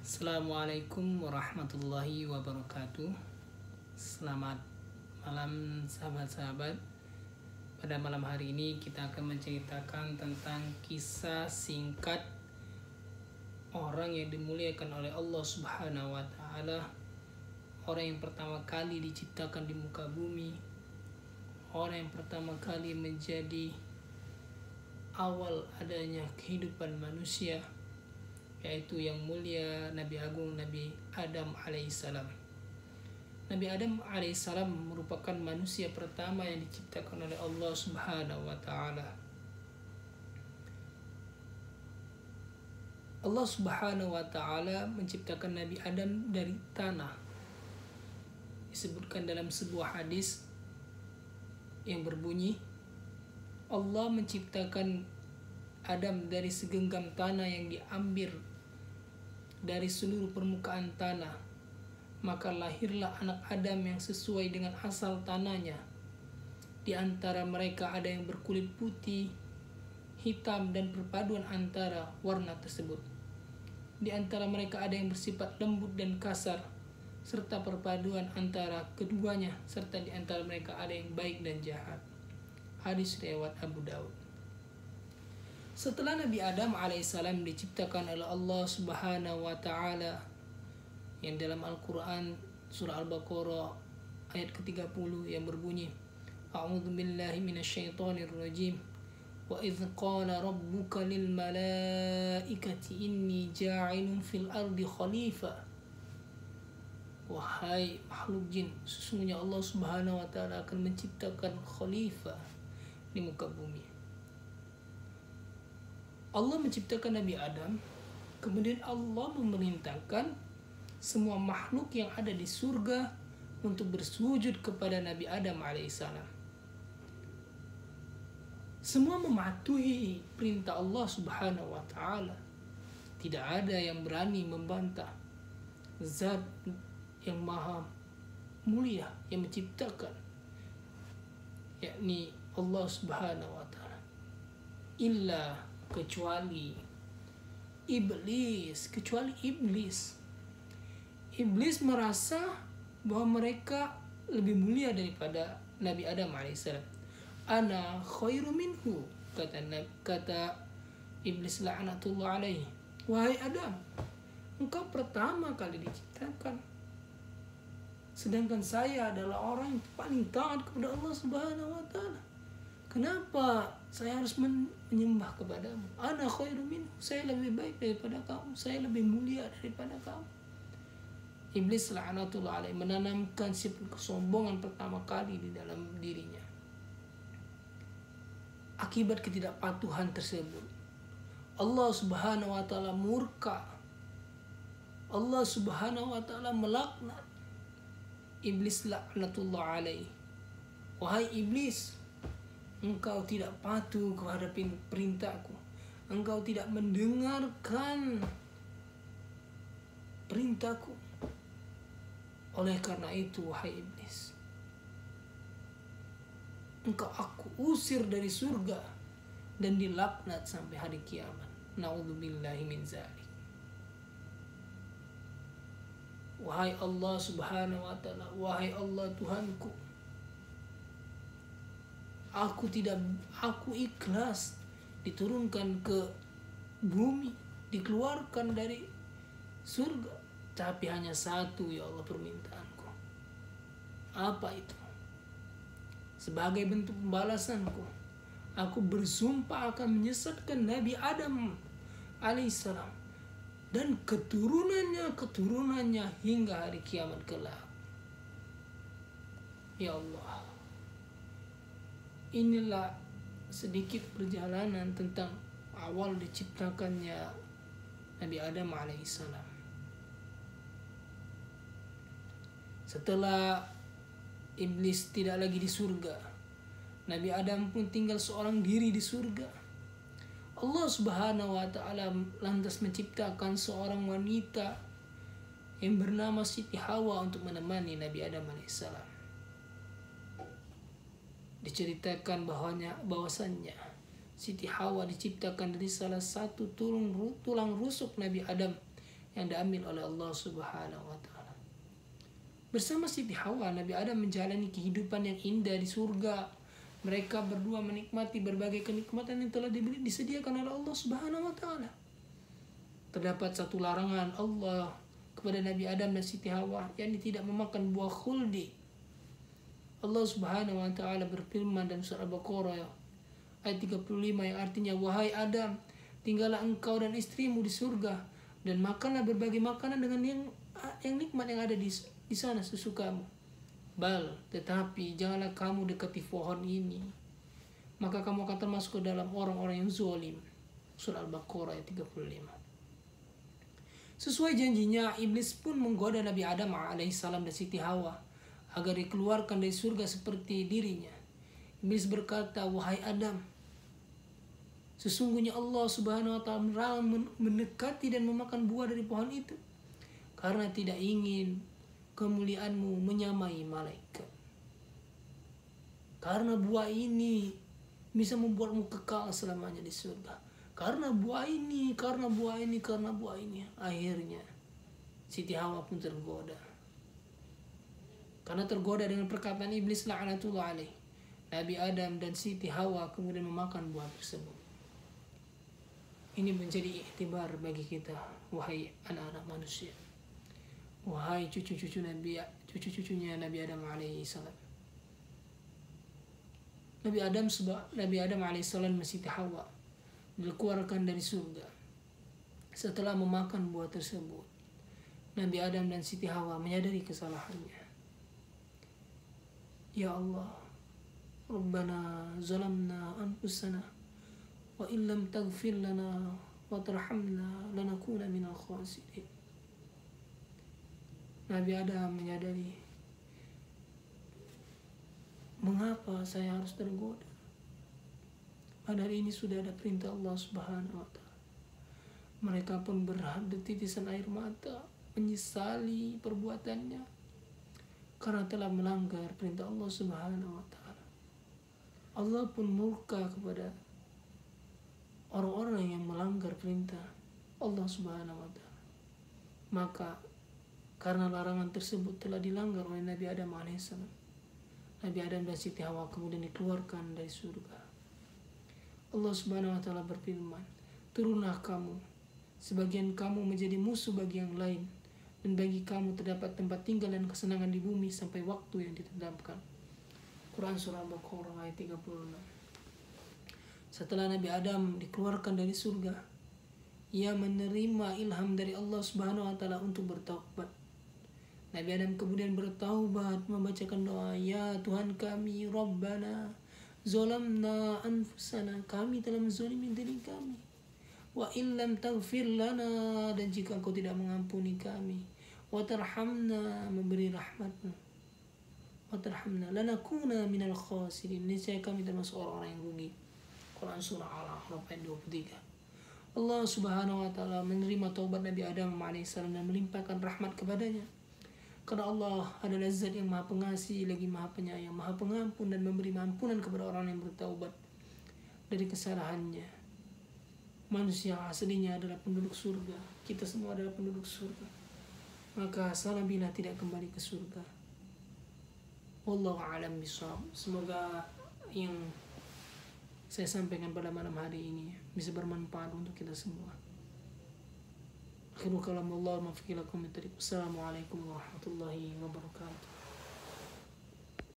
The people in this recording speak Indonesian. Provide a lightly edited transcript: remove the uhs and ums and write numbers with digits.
Assalamualaikum warahmatullahi wabarakatuh. Selamat malam sahabat-sahabat. Pada malam hari ini kita akan menceritakan tentang kisah singkat orang yang dimuliakan oleh Allah Subhanahu wa taala. Orang yang pertama kali diciptakan di muka bumi. Orang yang pertama kali menjadi awal adanya kehidupan manusia, yaitu yang mulia Nabi Agung Nabi Adam alaihissalam. Nabi Adam alaihissalam merupakan manusia pertama yang diciptakan oleh Allah Subhanahu wa taala. Allah Subhanahu wa taala menciptakan Nabi Adam dari tanah. Disebutkan dalam sebuah hadis yang berbunyi, Allah menciptakan Adam dari segenggam tanah yang diambil dari seluruh permukaan tanah. Maka lahirlah anak Adam yang sesuai dengan asal tanahnya. Di antara mereka ada yang berkulit putih, hitam, dan perpaduan antara warna tersebut. Di antara mereka ada yang bersifat lembut dan kasar, serta perpaduan antara keduanya, serta di antara mereka ada yang baik dan jahat. Hadis riwayat Abu Daud. Setelah Nabi Adam alaihissalam diciptakan oleh Allah Subhanahu wa taala, yang dalam Al-Quran surah Al-Baqarah ayat ke-30 yang berbunyi, A'udzu billahi minasyaitonir rajim. Wa idz qala rabbuka lil malaikati inni ja'ilun fil ardi khalifah. Wahai makhluk jin, sesungguhnya Allah Subhanahu wa taala akan menciptakan khalifah di muka bumi. Allah menciptakan Nabi Adam, kemudian Allah memerintahkan semua makhluk yang ada di surga untuk bersujud kepada Nabi Adam alaihissalam. Semua mematuhi perintah Allah Subhanahu wa taala. Tidak ada yang berani membantah Zat yang maha mulia yang menciptakan, yakni Allah Subhanahu wa taala, illa kecuali iblis. Iblis merasa bahwa mereka lebih mulia daripada Nabi Adam alaihissalam. Ana khairu minhu, kata iblis la'natullah alaihi. Wahai Adam, engkau pertama kali diciptakan, sedangkan saya adalah orang yang paling taat kepada Allah Subhanahu wa taala. Kenapa saya harus menyembah kepadamu? Ana khairu minhu, saya lebih baik daripada kamu, saya lebih mulia daripada kamu. Iblis la'natullah alaih menanamkan sifat kesombongan pertama kali di dalam dirinya. Akibat ketidakpatuhan tersebut, Allah Subhanahu wa taala murka. Allah Subhanahu wa taala melaknat Iblis la'natullah alaih. Wahai iblis, engkau tidak patuh kepada perintahku. Engkau tidak mendengarkan perintahku. Oleh karena itu, wahai iblis, engkau aku usir dari surga dan dilaknat sampai hari kiamat. Na'udzubillahi min dzalik. Wahai Allah Subhanahu wa taala, wahai Allah Tuhanku, aku ikhlas diturunkan ke bumi, dikeluarkan dari surga, tapi hanya satu ya Allah permintaanku. Apa itu? Sebagai bentuk pembalasanku, aku bersumpah akan menyesatkan Nabi Adam alaihissalam dan keturunannya hingga hari kiamat kelak. Ya Allah, inilah sedikit perjalanan tentang awal diciptakannya Nabi Adam alaihissalam. Setelah iblis tidak lagi di surga, Nabi Adam pun tinggal seorang diri di surga. Allah Subhanahu wa taala lantas menciptakan seorang wanita yang bernama Siti Hawa untuk menemani Nabi Adam alaihissalam. Diceritakan bahwasannya Siti Hawa diciptakan dari salah satu tulang rusuk Nabi Adam yang diambil oleh Allah Subhanahu wa taala. Bersama Siti Hawa, Nabi Adam menjalani kehidupan yang indah di surga. Mereka berdua menikmati berbagai kenikmatan yang telah disediakan oleh Allah Subhanahu wa taala. Terdapat satu larangan Allah kepada Nabi Adam dan Siti Hawa, yakni tidak memakan buah khuldi. Allah Subhanahu wa taala berfirman dalam surah Al-Baqarah ayat 35 yang artinya, wahai Adam, tinggallah engkau dan istrimu di surga dan makanlah berbagai makanan dengan yang nikmat yang ada di sana sesukamu. Tetapi janganlah kamu dekati pohon ini, maka kamu akan termasuk ke dalam orang-orang yang zalim. Surah Al-Baqarah ayat 35. Sesuai janjinya, iblis pun menggoda Nabi Adam alaihissalam dan Siti Hawa agar dikeluarkan dari surga seperti dirinya. Iblis berkata, wahai Adam, sesungguhnya Allah Subhanahu wa taala melarang mendekati dan memakan buah dari pohon itu karena tidak ingin kemuliaanmu menyamai malaikat. Karena buah ini bisa membuatmu kekal selamanya di surga. Karena buah ini. Akhirnya Siti Hawa pun tergoda. Karena tergoda dengan perkataan iblis la'natullah alaih, Nabi Adam dan Siti Hawa kemudian memakan buah tersebut. Ini menjadi iktibar bagi kita, wahai anak-anak manusia, wahai cucu-cucunya Nabi Adam alaihissalam. Nabi Adam alaihissalam dan Siti Hawa dikeluarkan dari surga. Setelah memakan buah tersebut, Nabi Adam dan Siti Hawa menyadari kesalahannya. Ya Allah, Rabbana zalamna anfusana wa illam taghfir lana wa tarhamna lanakuna minal khasirin. Nabi Adam menyadari, mengapa saya harus tergoda? Padahal ini sudah ada perintah Allah Subhanahu wa taala. Mereka pun bertitisan air mata, menyesali perbuatannya karena telah melanggar perintah Allah Subhanahu wa taala. Allah pun murka kepada orang-orang yang melanggar perintah Allah Subhanahu wa taala. Maka karena larangan tersebut telah dilanggar oleh Nabi Adam alaihissalam, Nabi Adam dan Siti Hawa kemudian dikeluarkan dari surga. Allah Subhanahu wa taala berfirman, turunlah kamu, sebagian kamu menjadi musuh bagi yang lain, dan bagi kamu terdapat tempat tinggal dan kesenangan di bumi sampai waktu yang ditetapkan. Quran surah Al-Baqarah ayat 36. Setelah Nabi Adam dikeluarkan dari surga, ia menerima ilham dari Allah Subhanahu wa taala untuk bertaubat. Nabi Adam kemudian bertaubat membacakan doa, ya Tuhan kami, Rabbana zalamna anfusana, kami telah menzalimi diri kami. Wa illam taghfir lana, dan jika engkau tidak mengampuni kami, wa tarhamna, memberi rahmatmu, wa tarhamna lanakuna minal khasirin, niscaya kami termasuk orang-orang yang rugi. Quran surah Al-A'raf ayat 23. Allah Subhanahu wa taala menerima taubat Nabi Adam alaihissalam dan melimpahkan rahmat kepadanya. Karena Allah adalah zat yang maha pengasih lagi maha penyayang, maha pengampun, dan memberi ampunan kepada orang yang bertaubat dari kesalahannya. Manusia aslinya adalah penduduk surga. Kita semua adalah penduduk surga. Maka salah bila tidak kembali ke surga. Wallahu a'lam bishawab. Semoga yang saya sampaikan pada malam hari ini bisa bermanfaat untuk kita semua. Akhiru kalam Allah, Assalamualaikum warahmatullahi wabarakatuh.